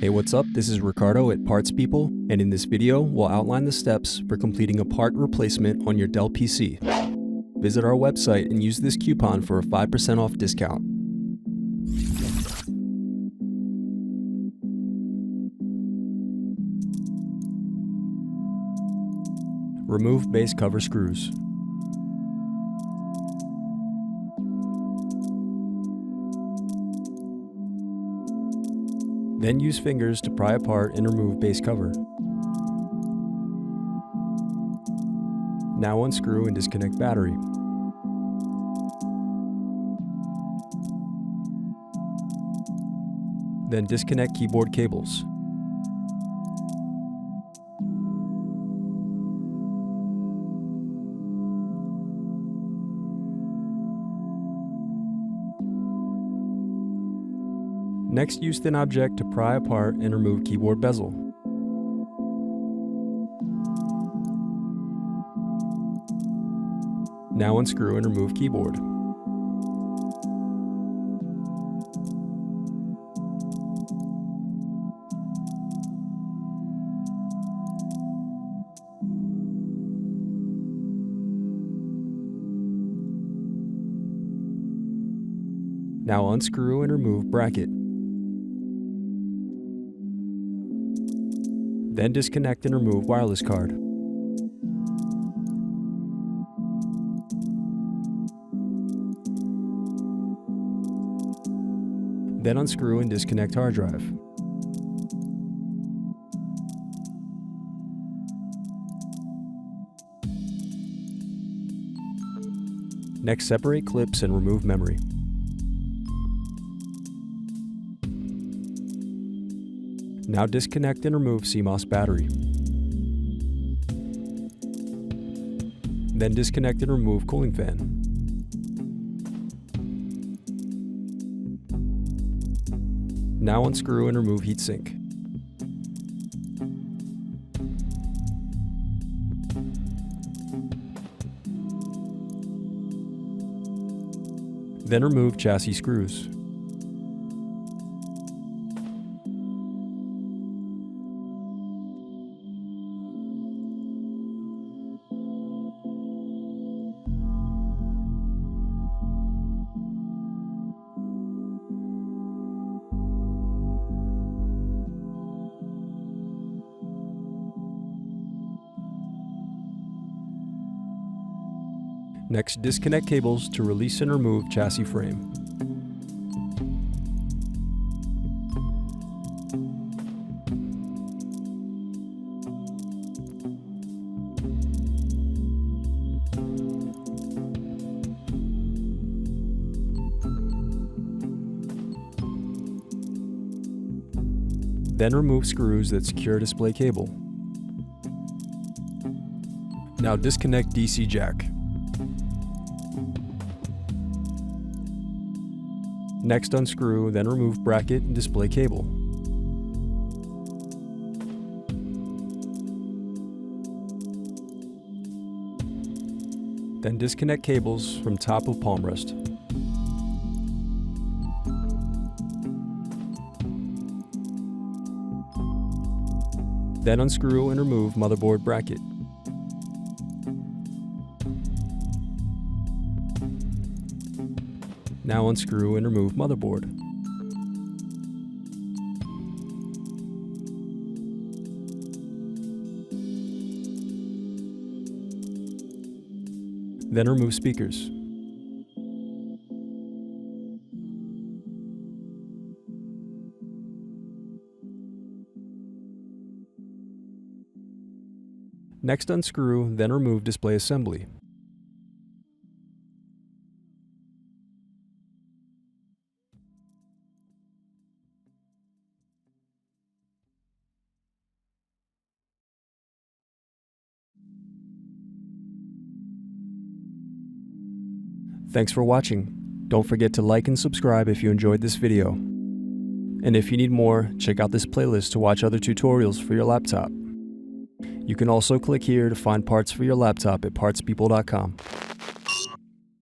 Hey, what's up? This is Ricardo at Parts People, and in this video, we'll outline the steps for completing a part replacement on your Dell PC. Visit our website and use this coupon for a 5% off discount. Remove base cover screws. Then use fingers to pry apart and remove base cover. Now unscrew and disconnect battery. Then disconnect keyboard cables. Next, use thin object to pry apart and remove keyboard bezel. Now unscrew and remove keyboard. Now unscrew and remove bracket. Then disconnect and remove wireless card. Then unscrew and disconnect hard drive. Next, separate clips and remove memory. Now disconnect and remove CMOS battery. Then disconnect and remove cooling fan. Now unscrew and remove heatsink. Then remove chassis screws. Next, disconnect cables to release and remove chassis frame. Then remove screws that secure display cable. Now disconnect DC jack. Next, unscrew, then remove bracket and display cable. Then disconnect cables from top of Palmrest. Then unscrew and remove motherboard bracket. Now unscrew and remove motherboard. Then remove speakers. Next, unscrew, then remove display assembly. Thanks for watching. Don't forget to like and subscribe if you enjoyed this video. And if you need more, check out this playlist to watch other tutorials for your laptop. You can also click here to find parts for your laptop at partspeople.com.